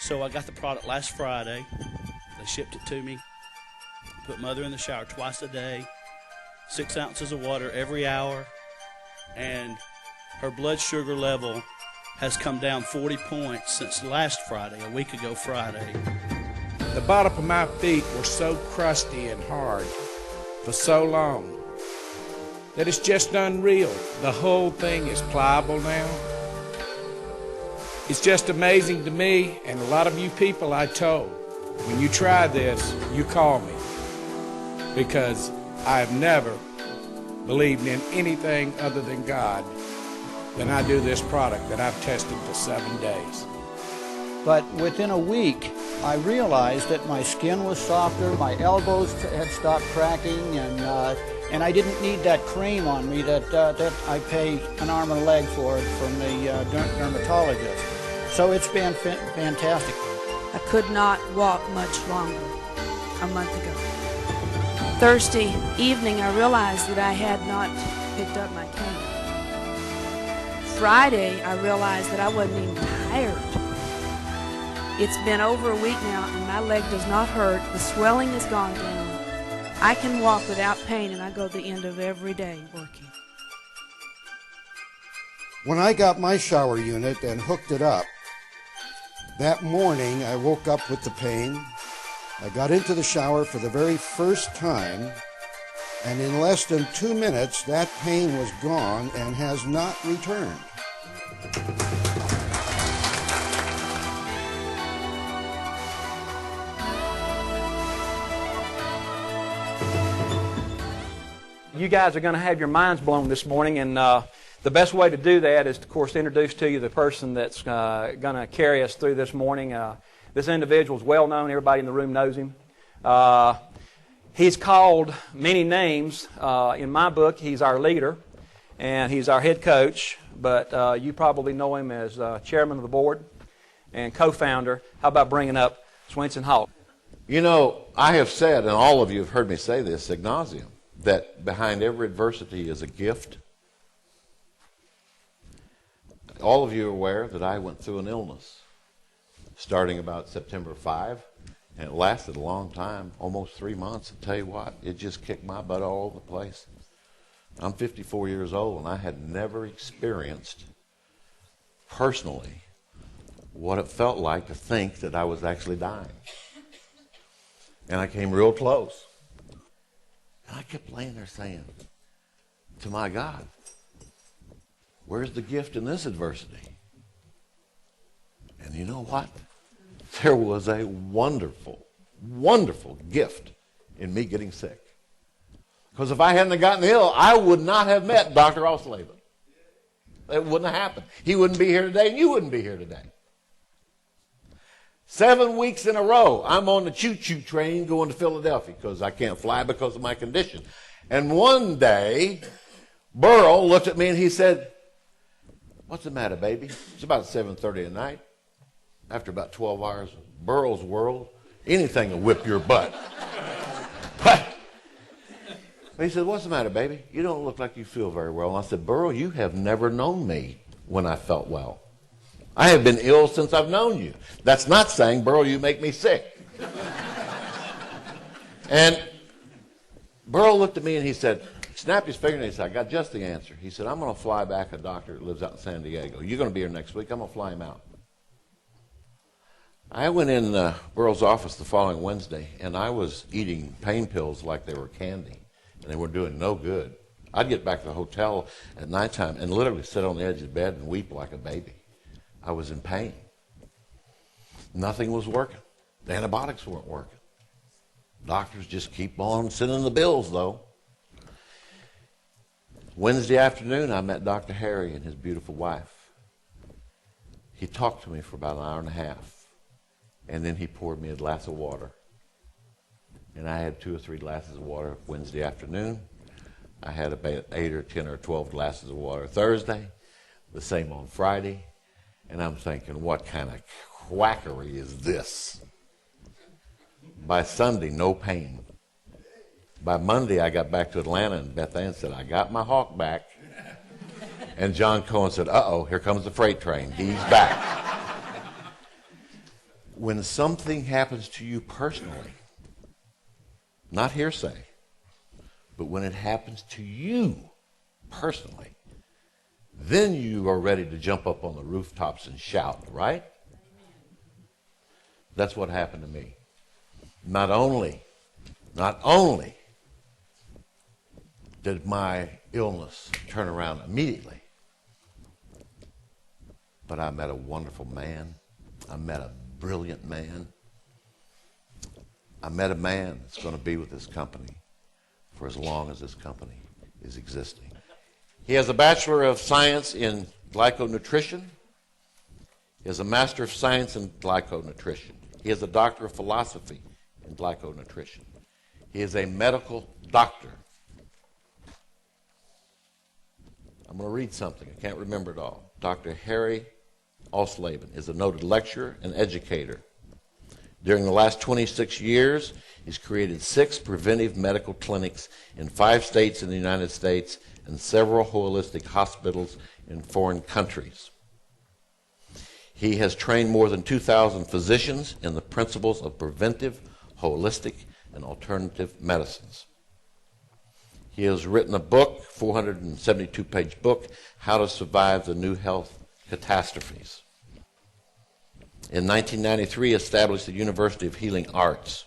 So I got the product last Friday. They shipped it to me. Put Mother in the shower twice a day, 6 ounces of water every hour, and her blood sugar level has come down 40 points since last Friday, a week ago Friday. The bottom of my feet were so crusty and hard for so long that it's just unreal. The whole thing is pliable now. It's just amazing to me, and a lot of you people I told, when you try this, you call me, because I have never believed in anything other than God than I do this product that I've tested for 7 days. But within a week, I realized that my skin was softer, my elbows had stopped cracking, and I didn't need that cream on me that I pay an arm and a leg for from the dermatologist. So it's been fantastic. I could not walk much longer a month ago. Thursday evening, I realized that I had not picked up my cane. Friday, I realized that I wasn't even tired. It's been over a week now, and my leg does not hurt. The swelling has gone down. I can walk without pain, and I go the end of every day working. When I got my shower unit and hooked it up, that morning I woke up with the pain. I got into the shower for the very first time, and in less than 2 minutes that pain was gone and has not returned. You guys are going to have your minds blown this morning, and the best way to do that is, of course, to introduce to you the person that's going to carry us through this morning. This individual is well known. Everybody in the room knows him. He's called many names. In my book, he's our leader, and he's our head coach, but you probably know him as chairman of the board and co-founder. How about bringing up Swenson Hawk? You know, I have said, and all of you have heard me say this ad nauseum, that behind every adversity is a gift. All of you are aware that I went through an illness starting about September 5, and it lasted a long time, almost 3 months. I'll tell you what, it just kicked my butt all over the place. I'm 54 years old, and I had never experienced personally what it felt like to think that I was actually dying. And I came real close. And I kept laying there saying to my God, where's the gift in this adversity? And you know what? There was a wonderful, wonderful gift in me getting sick. Because if I hadn't have gotten ill, I would not have met Dr. Osleben. It wouldn't have happened. He wouldn't be here today, and you wouldn't be here today. 7 weeks in a row, I'm on the choo-choo train going to Philadelphia because I can't fly because of my condition. And one day, Burl looked at me and he said, what's the matter, baby? It's about 7:30 at night. After about 12 hours of Burl's world, anything will whip your butt. But he said, what's the matter, baby? You don't look like you feel very well. And I said, Burl, you have never known me when I felt well. I have been ill since I've known you. That's not saying, Burl, you make me sick. And Burl looked at me and he said, snapped his finger and he said, I got just the answer. He said, I'm going to fly back a doctor that lives out in San Diego. You're going to be here next week. I'm going to fly him out. I went in Burl's office the following Wednesday, and I was eating pain pills like they were candy, and they were doing no good. I'd get back to the hotel at nighttime and literally sit on the edge of the bed and weep like a baby. I was in pain. Nothing was working. The antibiotics weren't working. Doctors just keep on sending the bills, though. Wednesday afternoon, I met Dr. Harry and his beautiful wife. He talked to me for about an hour and a half, and then he poured me a glass of water. And I had 2 or 3 glasses of water Wednesday afternoon. I had about 8 or 10 or 12 glasses of water Thursday, the same on Friday. And I'm thinking, what kind of quackery is this? By Sunday, no pain. By Monday, I got back to Atlanta, and Beth Ann said, I got my hawk back. And John Cohen said, uh-oh, here comes the freight train. He's back. when something happens to you personally, not hearsay, but when it happens to you personally, then you are ready to jump up on the rooftops and shout, right? That's what happened to me. Not only did my illness turn around immediately, but I met a wonderful man. I met a brilliant man. I met a man that's going to be with this company for as long as this company is existing. He has a Bachelor of Science in Glyconutrition. He has a Master of Science in Glyconutrition. He has a Doctor of Philosophy in Glyconutrition. He is a medical doctor. I'm going to read something. I can't remember it all. Dr. Harry Ausleben is a noted lecturer and educator. During the last 26 years, he's created 6 preventive medical clinics in 5 states in the United States and several holistic hospitals in foreign countries. He has trained more than 2,000 physicians in the principles of preventive, holistic, and alternative medicines. He has written a book, 472-page book, How to Survive the New Health Catastrophes. In 1993, established the University of Healing Arts.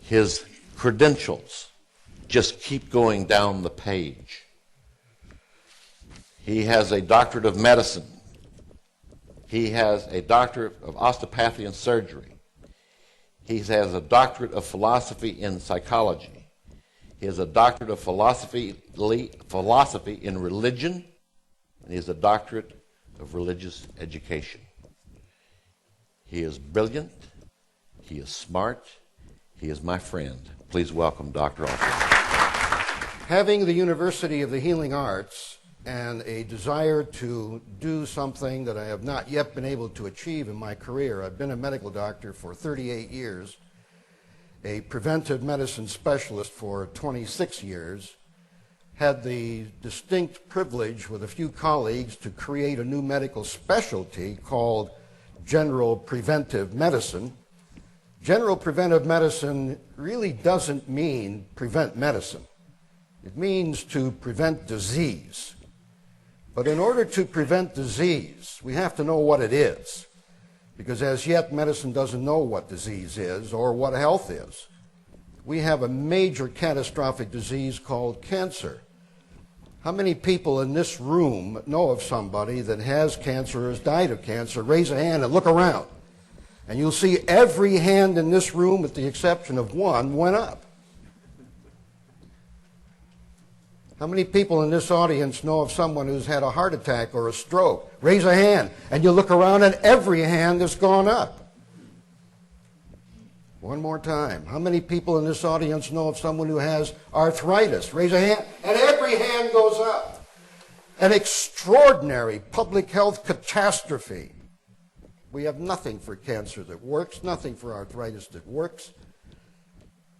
His credentials just keep going down the page. He has a doctorate of medicine. He has a doctorate of osteopathy and surgery. He has a doctorate of philosophy in psychology. He has a doctorate of philosophy in religion, and he has a doctorate of religious education. He is brilliant. He is smart. He is my friend. Please welcome Dr. Ausleben. Having the University of the Healing Arts and a desire to do something that I have not yet been able to achieve in my career. I've been a medical doctor for 38 years, a preventive medicine specialist for 26 years, had the distinct privilege with a few colleagues to create a new medical specialty called general preventive medicine. General preventive medicine really doesn't mean prevent medicine. It means to prevent disease. But in order to prevent disease, we have to know what it is, because as yet medicine doesn't know what disease is or what health is. We have a major catastrophic disease called cancer. How many people in this room know of somebody that has cancer or has died of cancer? Raise a hand and look around. And you'll see every hand in this room, with the exception of one, went up. How many people in this audience know of someone who's had a heart attack or a stroke? Raise a hand, and you look around and every hand has gone up. One more time. How many people in this audience know of someone who has arthritis? Raise a hand, and every hand goes up. An extraordinary public health catastrophe. We have nothing for cancer that works, nothing for arthritis that works,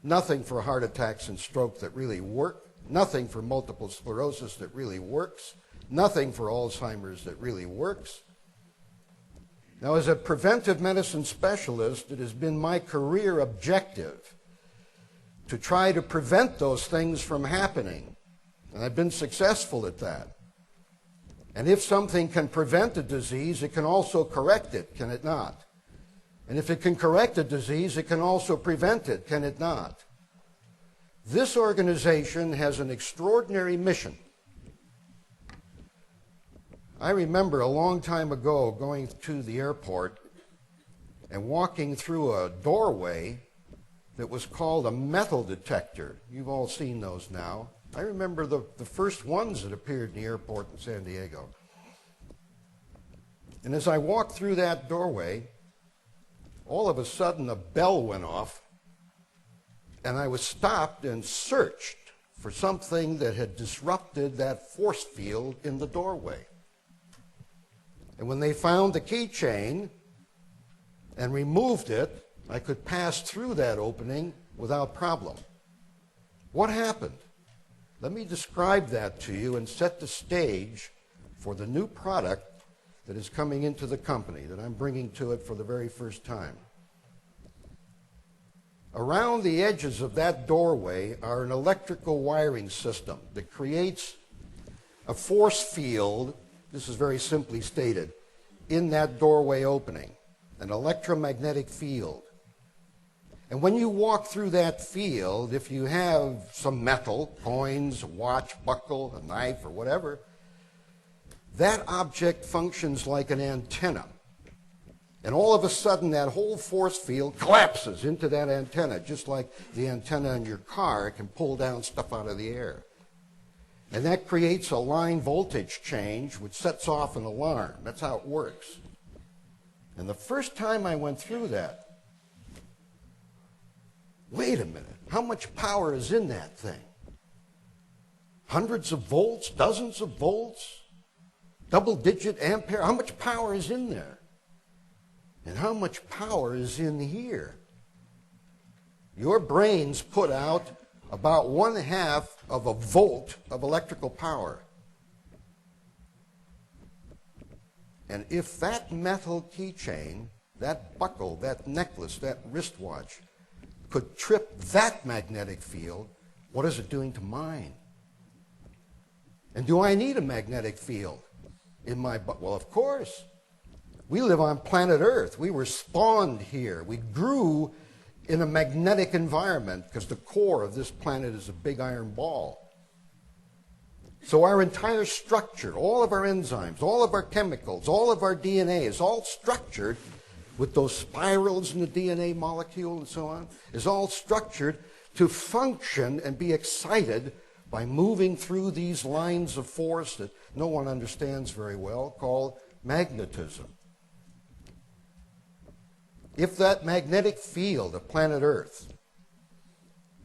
nothing for heart attacks and stroke that really work, nothing for multiple sclerosis that really works, nothing for Alzheimer's that really works. Now, as a preventive medicine specialist, it has been my career objective to try to prevent those things from happening, and I've been successful at that. And if something can prevent a disease, it can also correct it, can it not? And if it can correct a disease, it can also prevent it, can it not? This organization has an extraordinary mission. I remember a long time ago going to the airport and walking through a doorway that was called a metal detector. You've all seen those now. I remember the first ones that appeared in the airport in San Diego. And as I walked through that doorway, all of a sudden a bell went off, and I was stopped and searched for something that had disrupted that force field in the doorway. And when they found the keychain and removed it, I could pass through that opening without problem. What happened? Let me describe that to you and set the stage for the new product that is coming into the company, that I'm bringing to it for the very first time. Around the edges of that doorway are an electrical wiring system that creates a force field, this is very simply stated, in that doorway opening, an electromagnetic field. And when you walk through that field, if you have some metal, coins, a watch, buckle, a knife, or whatever, that object functions like an antenna. And all of a sudden, that whole force field collapses into that antenna, just like the antenna in your car can pull down stuff out of the air. And that creates a line voltage change, which sets off an alarm. That's how it works. And the first time I went through that, wait a minute, how much power is in that thing? Hundreds of volts, dozens of volts, double-digit ampere, how much power is in there? And how much power is in here? Your brains put out about 1/2 of a volt of electrical power. And if that metal keychain, that buckle, that necklace, that wristwatch could trip that magnetic field, what is it doing to mine? And do I need a magnetic field in my butt? Well, of course. We live on planet Earth. We were spawned here. We grew in a magnetic environment because the core of this planet is a big iron ball. So our entire structure, all of our enzymes, all of our chemicals, all of our DNA is all structured with those spirals in the DNA molecule and so on, is all structured to function and be excited by moving through these lines of force that no one understands very well, called magnetism. If that magnetic field of planet Earth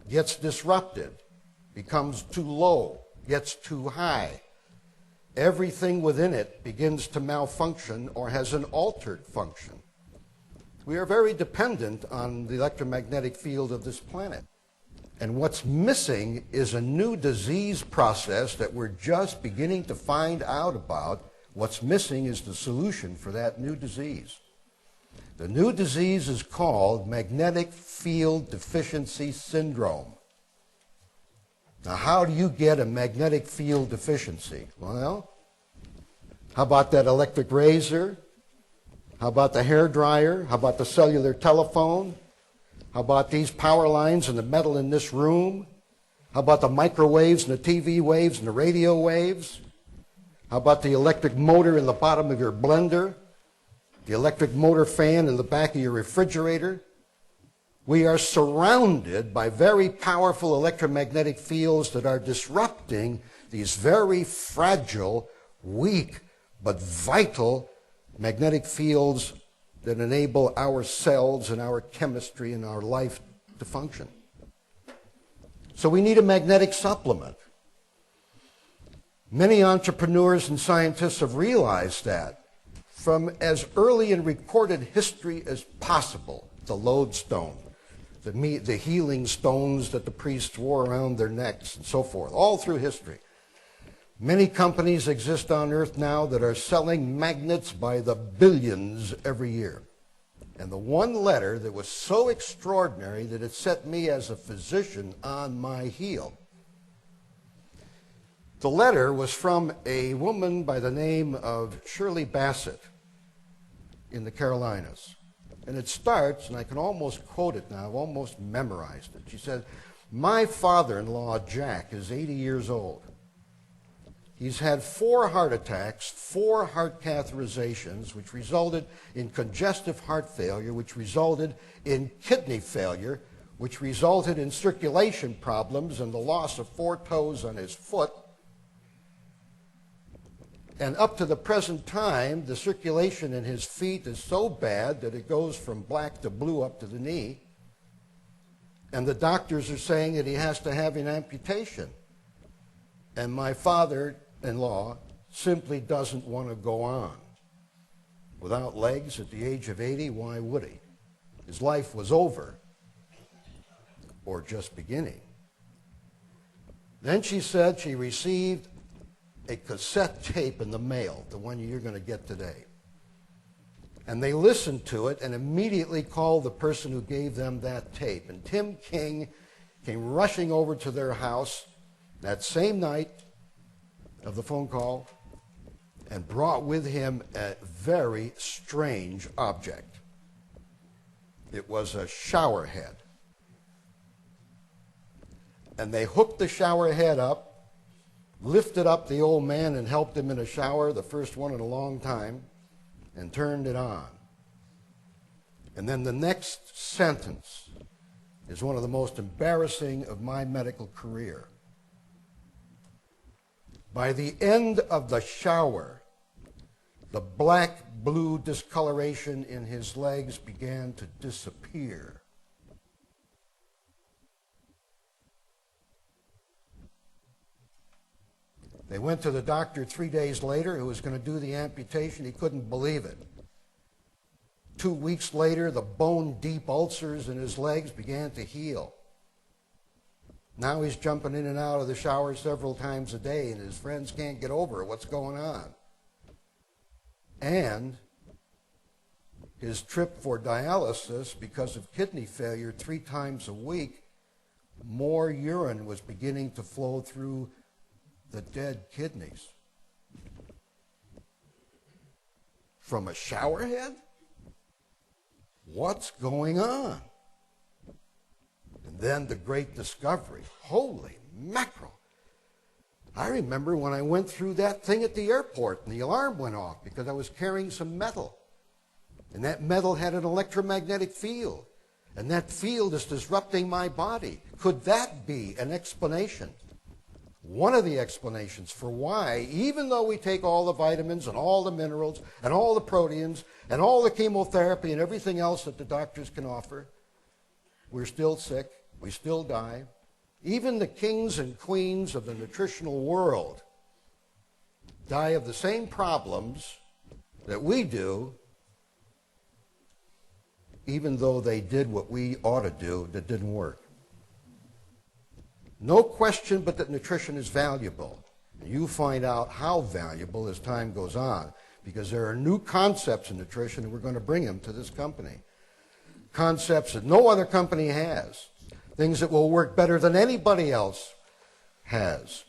gets disrupted, becomes too low, gets too high, everything within it begins to malfunction or has an altered function. We are very dependent on the electromagnetic field of this planet. And what's missing is a new disease process that we're just beginning to find out about. What's missing is the solution for that new disease. The new disease is called magnetic field deficiency syndrome. Now, how do you get a magnetic field deficiency? Well, how about that electric razor? How about the hair dryer? How about the cellular telephone? How about these power lines and the metal in this room? How about the microwaves and the TV waves and the radio waves? How about the electric motor in the bottom of your blender? The electric motor fan in the back of your refrigerator? We are surrounded by very powerful electromagnetic fields that are disrupting these very fragile, weak, but vital magnetic fields that enable our cells and our chemistry and our life to function. So we need a magnetic supplement. Many entrepreneurs and scientists have realized that from as early in recorded history as possible, the lodestone, the healing stones that the priests wore around their necks and so forth, all through history. Many companies exist on Earth now that are selling magnets by the billions every year. And the one letter that was so extraordinary that it set me as a physician on my heel. The letter was from a woman by the name of Shirley Bassett in the Carolinas. And it starts, and I can almost quote it now, I've almost memorized it. She said, "My father-in-law, Jack, is 80 years old. He's had 4 heart attacks, 4 heart catheterizations, which resulted in congestive heart failure, which resulted in kidney failure, which resulted in circulation problems and the loss of 4 toes on his foot. And up to the present time, the circulation in his feet is so bad that it goes from black to blue up to the knee. And the doctors are saying that he has to have an amputation. And my father-in-law simply doesn't want to go on. Without legs at the age of 80, why would he? His life was over, or just beginning." Then she said she received a cassette tape in the mail, the one you're going to get today. And they listened to it and immediately called the person who gave them that tape. And Tim King came rushing over to their house that same night of the phone call and brought with him a very strange object. It was a shower head. And they hooked the shower head up, lifted up the old man and helped him in a shower, the first one in a long time, and turned it on. And then the next sentence is one of the most embarrassing of my medical career. By the end of the shower, the black-blue discoloration in his legs began to disappear. They went to the doctor 3 days later who was going to do the amputation. He couldn't believe it. 2 weeks later, the bone-deep ulcers in his legs began to heal. Now he's jumping in and out of the shower several times a day, and his friends can't get over what's going on. And his trip for dialysis, because of kidney failure 3 times a week, more urine was beginning to flow through the dead kidneys. From a shower head? What's going on? And then the great discovery. Holy mackerel. I remember when I went through that thing at the airport and the alarm went off because I was carrying some metal. And that metal had an electromagnetic field. And that field is disrupting my body. Could that be an explanation? One of the explanations for why, even though we take all the vitamins and all the minerals and all the proteins and all the chemotherapy and everything else that the doctors can offer, we're still sick, we still die. Even the kings and queens of the nutritional world die of the same problems that we do, even though they did what we ought to do that didn't work. No question but that nutrition is valuable. You find out how valuable as time goes on, because there are new concepts in nutrition and we're going to bring them to this company. Concepts that no other company has. Things that will work better than anybody else has.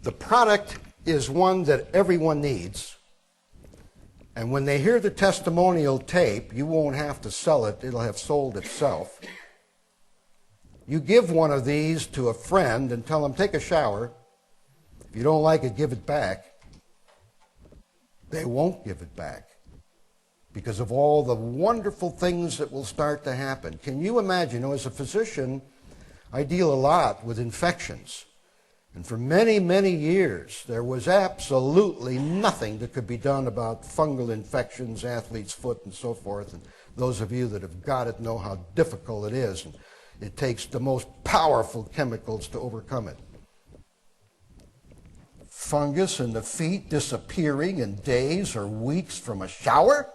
The product is one that everyone needs. And when they hear the testimonial tape, you won't have to sell it. It'll have sold itself. You give one of these to a friend and tell them, take a shower. If you don't like it, give it back. They won't give it back because of all the wonderful things that will start to happen. Can you imagine? You know, as a physician, I deal a lot with infections. And for many, many years, there was absolutely nothing that could be done about fungal infections, athlete's foot, and so forth. And those of you that have got it know how difficult it is. And it takes the most powerful chemicals to overcome it. Fungus in the feet disappearing in days or weeks from a shower?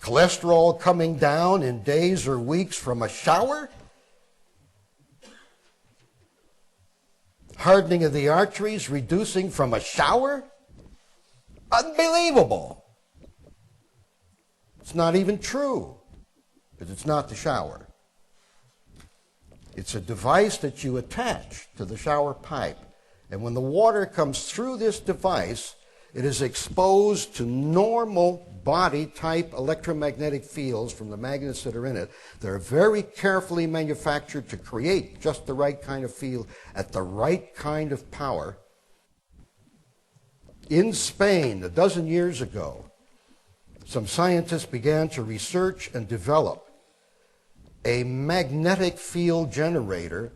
Cholesterol coming down in days or weeks from a shower? Hardening of the arteries reducing from a shower? Unbelievable. It's not even true, because it's not the shower. It's a device that you attach to the shower pipe. And when the water comes through this device, it is exposed to normal body type electromagnetic fields from the magnets that are in it. They're very carefully manufactured to create just the right kind of field at the right kind of power. In Spain, a dozen years ago, some scientists began to research and develop a magnetic field generator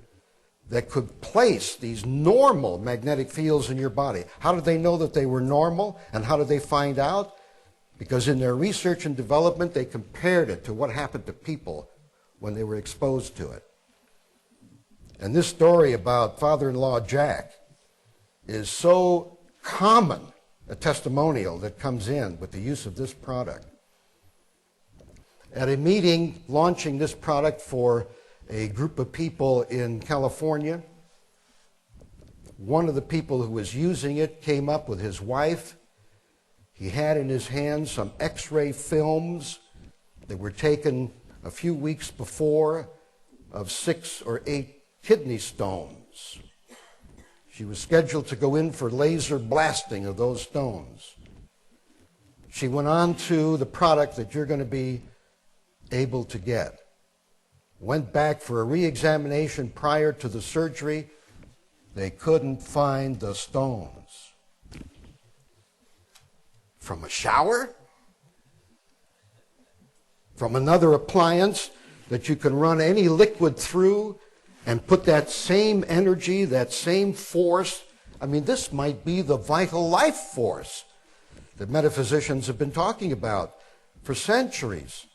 that could place these normal magnetic fields in your body. How did they know that they were normal, and how did they find out? Because in their research and development, they compared it to what happened to people when they were exposed to it. And this story about father-in-law Jack is so common a testimonial that comes in with the use of this product. At a meeting launching this product for a group of people in California, One of the people who was using it came up with his wife. He had in his hand some X-ray films that were taken a few weeks before of 6 or 8 kidney stones. She was scheduled to go in for laser blasting of those stones. She went on to the product that you're going to be able to get. Went back for a re-examination prior to the surgery. They couldn't find the stones. From a shower? From another appliance that you can run any liquid through and put that same energy, that same force. I mean, this might be the vital life force that metaphysicians have been talking about for centuries.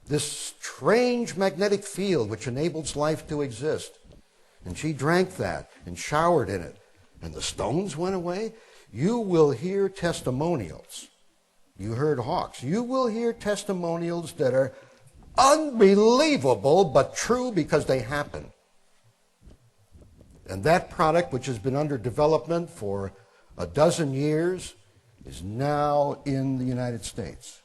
This strange magnetic field which enables life to exist. And she drank that and showered in it, and the stones went away. You will hear testimonials. You heard Hawks. You will hear testimonials that are unbelievable but true because they happen. And that product, which has been under development for a dozen years, is now in the United States.